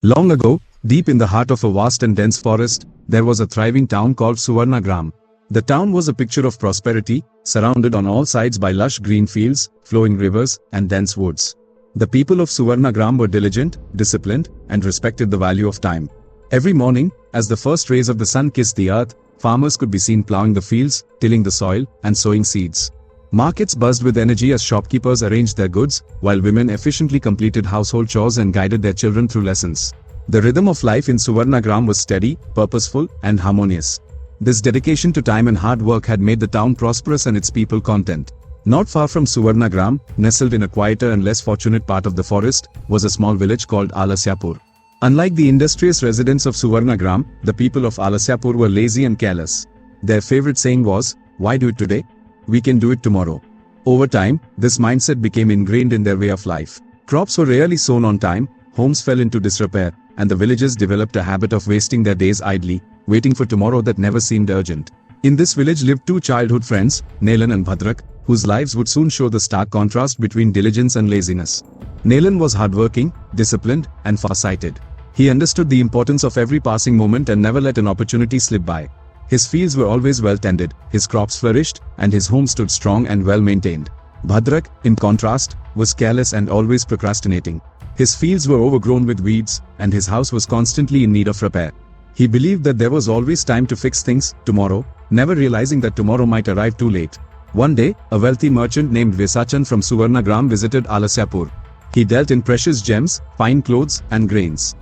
Long ago, deep in the heart of a vast and dense forest, there was a thriving town called Suvarnagram. The town was a picture of prosperity, surrounded on all sides by lush green fields, flowing rivers, and dense woods. The people of Suvarnagram were diligent, disciplined, and respected the value of time. Every morning, as the first rays of the sun kissed the earth, farmers could be seen plowing the fields, tilling the soil, and sowing seeds. Markets buzzed with energy as shopkeepers arranged their goods, while women efficiently completed household chores and guided their children through lessons. The rhythm of life in Suvarnagram was steady, purposeful, and harmonious. This dedication to time and hard work had made the town prosperous and its people content. Not far from Suvarnagram, nestled in a quieter and less fortunate part of the forest, was a small village called Alasyapur. Unlike the industrious residents of Suvarnagram, the people of Alasyapur were lazy and careless. Their favorite saying was, "Why do it today? We can do it tomorrow." Over time, this mindset became ingrained in their way of life. Crops were rarely sown on time, homes fell into disrepair, and the villagers developed a habit of wasting their days idly, waiting for tomorrow that never seemed urgent. In this village lived two childhood friends, Nelan and Bhadrak, whose lives would soon show the stark contrast between diligence and laziness. Nelan was hardworking, disciplined, and far-sighted. He understood the importance of every passing moment and never let an opportunity slip by. His fields were always well tended, his crops flourished, and his home stood strong and well maintained. Bhadrak, in contrast, was careless and always procrastinating. His fields were overgrown with weeds, and his house was constantly in need of repair. He believed that there was always time to fix things, tomorrow, never realizing that tomorrow might arrive too late. One day, a wealthy merchant named Vesachan from Suvarnagram visited Alasyapur. He dealt in precious gems, fine clothes, and grains.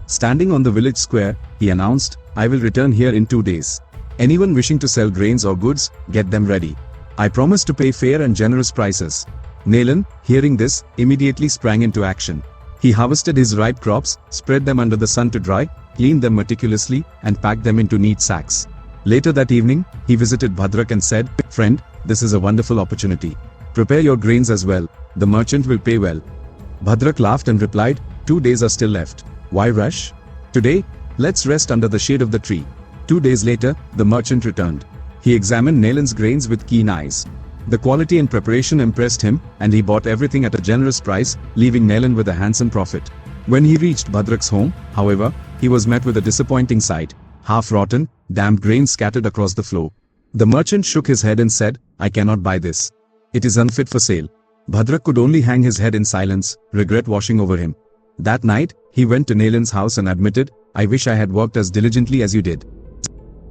Standing on the village square, he announced, "I will return here in 2 days. Anyone wishing to sell grains or goods, get them ready. I promise to pay fair and generous prices." Nelan, hearing this, immediately sprang into action. He harvested his ripe crops, spread them under the sun to dry, cleaned them meticulously, and packed them into neat sacks. Later that evening, he visited Bhadrak and said, "Friend, this is a wonderful opportunity. Prepare your grains as well. The merchant will pay well." Bhadrak laughed and replied, "2 days are still left. Why rush? Today, let's rest under the shade of the tree." 2 days later, the merchant returned. He examined Nelan's grains with keen eyes. The quality and preparation impressed him, and he bought everything at a generous price, leaving Nelan with a handsome profit. When he reached Bhadrak's home, however, he was met with a disappointing sight: half-rotten, damp grains scattered across the floor. The merchant shook his head and said, "I cannot buy this. It is unfit for sale." Bhadrak could only hang his head in silence, regret washing over him. That night, he went to Nelan's house and admitted, "I wish I had worked as diligently as you did."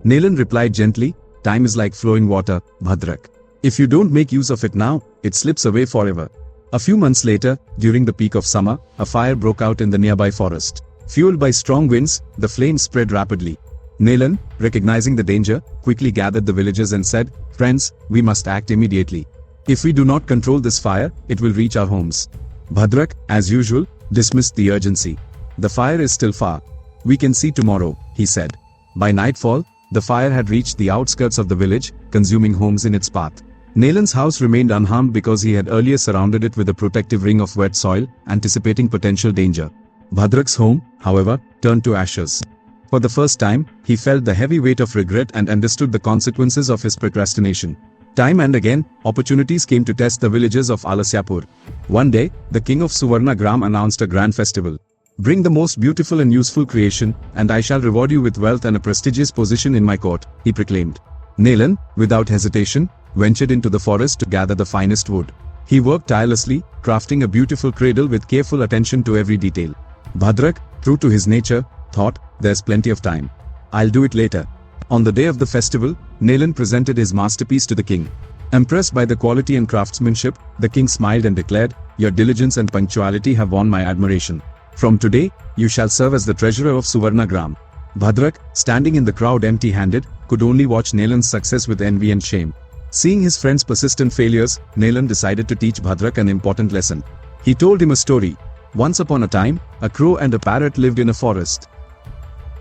Nelan replied gently, "Time is like flowing water, Bhadrak. If you don't make use of it now, it slips away forever." A few months later, during the peak of summer, a fire broke out in the nearby forest. Fueled by strong winds, the flames spread rapidly. Nelan, recognizing the danger, quickly gathered the villagers and said, "Friends, we must act immediately. If we do not control this fire, it will reach our homes." Bhadrak, as usual, dismissed the urgency. "The fire is still far. We can see tomorrow," he said. By nightfall, the fire had reached the outskirts of the village, consuming homes in its path. Nelan's house remained unharmed because he had earlier surrounded it with a protective ring of wet soil, anticipating potential danger. Bhadrak's home, however, turned to ashes. For the first time, he felt the heavy weight of regret and understood the consequences of his procrastination. Time and again, opportunities came to test the villagers of Alasyapur. One day, the king of Suvarnagram announced a grand festival. "Bring the most beautiful and useful creation, and I shall reward you with wealth and a prestigious position in my court," he proclaimed. Nelan, without hesitation, ventured into the forest to gather the finest wood. He worked tirelessly, crafting a beautiful cradle with careful attention to every detail. Bhadrak, true to his nature, thought, "There's plenty of time. I'll do it later." On the day of the festival, Nelan presented his masterpiece to the king. Impressed by the quality and craftsmanship, the king smiled and declared, "Your diligence and punctuality have won my admiration. From today, you shall serve as the treasurer of Suvarnagram." Bhadrak, standing in the crowd empty-handed, could only watch Nelan's success with envy and shame. Seeing his friend's persistent failures, Nelan decided to teach Bhadrak an important lesson. He told him a story. Once upon a time, a crow and a parrot lived in a forest.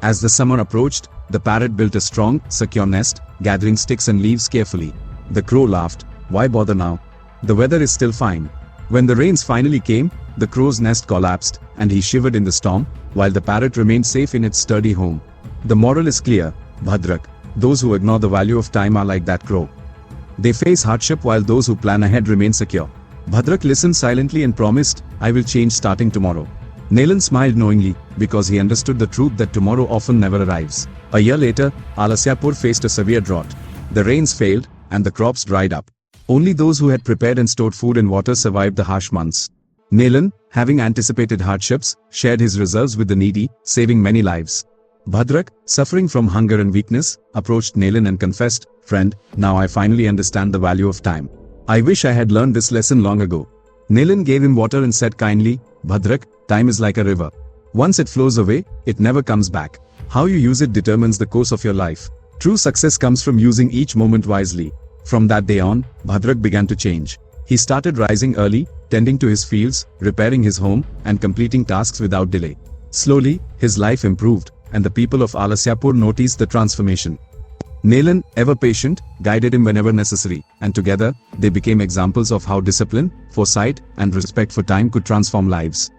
As the summer approached, the parrot built a strong, secure nest, gathering sticks and leaves carefully. The crow laughed, "Why bother now? The weather is still fine." When the rains finally came, the crow's nest collapsed, and he shivered in the storm, while the parrot remained safe in its sturdy home. The moral is clear, Bhadrak: those who ignore the value of time are like that crow. They face hardship while those who plan ahead remain secure. Bhadrak listened silently and promised, "I will change starting tomorrow." Nalan smiled knowingly, because he understood the truth that tomorrow often never arrives. A year later, Alasyapur faced a severe drought. The rains failed, and the crops dried up. Only those who had prepared and stored food and water survived the harsh months. Nalan, having anticipated hardships, shared his reserves with the needy, saving many lives. Bhadrak, suffering from hunger and weakness, approached Nalan and confessed, "Friend, now I finally understand the value of time. I wish I had learned this lesson long ago." Nalan gave him water and said kindly, "Bhadrak, time is like a river. Once it flows away, it never comes back. How you use it determines the course of your life. True success comes from using each moment wisely." From that day on, Bhadrak began to change. He started rising early, tending to his fields, repairing his home, and completing tasks without delay. Slowly, his life improved, and the people of Alasyapur noticed the transformation. Nalan, ever patient, guided him whenever necessary, and together, they became examples of how discipline, foresight, and respect for time could transform lives.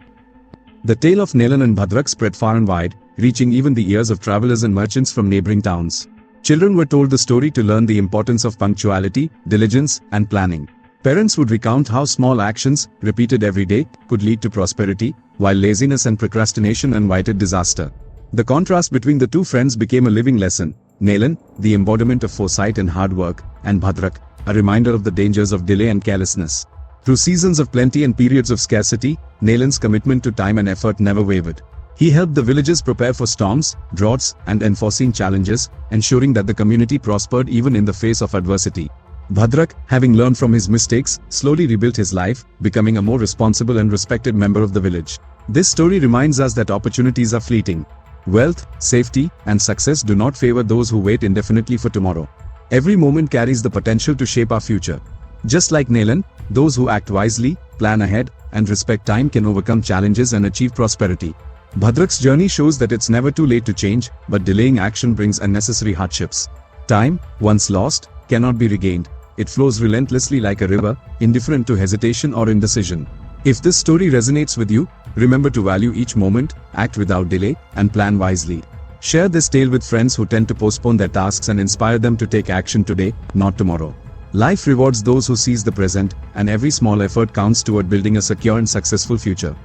The tale of Nalan and Bhadrak spread far and wide, reaching even the ears of travelers and merchants from neighboring towns. Children were told the story to learn the importance of punctuality, diligence, and planning. Parents would recount how small actions, repeated every day, could lead to prosperity, while laziness and procrastination invited disaster. The contrast between the two friends became a living lesson. Nalan, the embodiment of foresight and hard work, and Bhadrak, a reminder of the dangers of delay and carelessness. Through seasons of plenty and periods of scarcity, Nalan's commitment to time and effort never wavered. He helped the villagers prepare for storms, droughts, and unforeseen challenges, ensuring that the community prospered even in the face of adversity. Bhadrak, having learned from his mistakes, slowly rebuilt his life, becoming a more responsible and respected member of the village. This story reminds us that opportunities are fleeting. Wealth, safety, and success do not favor those who wait indefinitely for tomorrow. Every moment carries the potential to shape our future. Just like Nalan, those who act wisely, plan ahead, and respect time can overcome challenges and achieve prosperity. Bhadrak's journey shows that it's never too late to change, but delaying action brings unnecessary hardships. Time, once lost, cannot be regained. It flows relentlessly like a river, indifferent to hesitation or indecision. If this story resonates with you, remember to value each moment, act without delay, and plan wisely. Share this tale with friends who tend to postpone their tasks and inspire them to take action today, not tomorrow. Life rewards those who seize the present, and every small effort counts toward building a secure and successful future.